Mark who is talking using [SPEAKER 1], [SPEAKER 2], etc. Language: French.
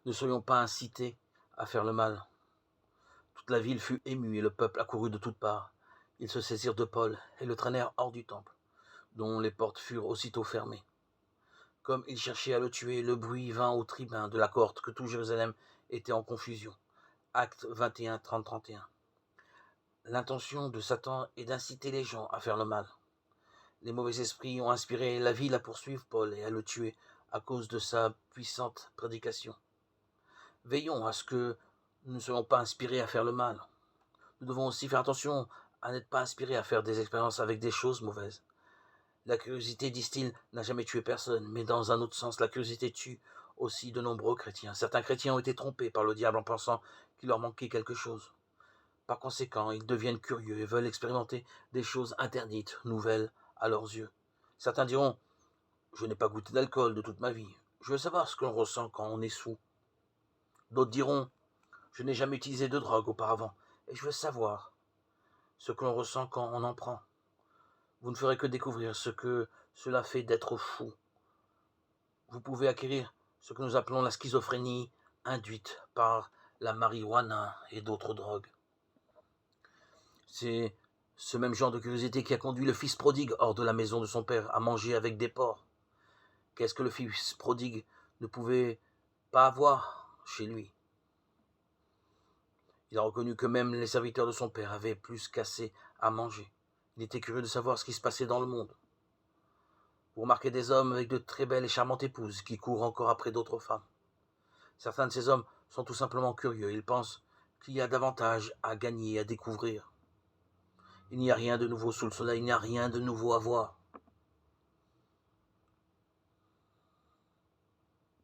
[SPEAKER 1] Ne soyons pas incités à faire le mal. Toute la ville fut émue et le peuple accourut de toutes parts. Ils se saisirent de Paul et le traînèrent hors du temple, dont les portes furent aussitôt fermées. Comme ils cherchaient à le tuer, le bruit vint aux tribuns de la cohorte que tout Jérusalem était en confusion. Acte 21, 30-31. L'intention de Satan est d'inciter les gens à faire le mal. Les mauvais esprits ont inspiré la ville à poursuivre Paul et à le tuer à cause de sa puissante prédication. Veillons à ce que nous ne soyons pas inspirés à faire le mal. Nous devons aussi faire attention à n'être pas inspirés à faire des expériences avec des choses mauvaises. La curiosité, disent-ils, n'a jamais tué personne, mais dans un autre sens, la curiosité tue aussi de nombreux chrétiens. Certains chrétiens ont été trompés par le diable en pensant qu'il leur manquait quelque chose. Par conséquent, ils deviennent curieux et veulent expérimenter des choses interdites, nouvelles à leurs yeux. Certains diront « Je n'ai pas goûté d'alcool de toute ma vie. Je veux savoir ce que l'on ressent quand on est saoul. » D'autres diront « Je n'ai jamais utilisé de drogue auparavant et je veux savoir ce que l'on ressent quand on en prend. » Vous ne ferez que découvrir ce que cela fait d'être fou. Vous pouvez acquérir ce que nous appelons la schizophrénie induite par la marijuana et d'autres drogues. C'est ce même genre de curiosité qui a conduit le fils prodigue hors de la maison de son père à manger avec des porcs. Qu'est-ce que le fils prodigue ne pouvait pas avoir chez lui? Il a reconnu que même les serviteurs de son père avaient plus qu'assez à manger. Il était curieux de savoir ce qui se passait dans le monde. Vous remarquez des hommes avec de très belles et charmantes épouses qui courent encore après d'autres femmes. Certains de ces hommes sont tout simplement curieux. Ils pensent qu'il y a davantage à gagner et à découvrir. Il n'y a rien de nouveau sous le soleil, il n'y a rien de nouveau à voir.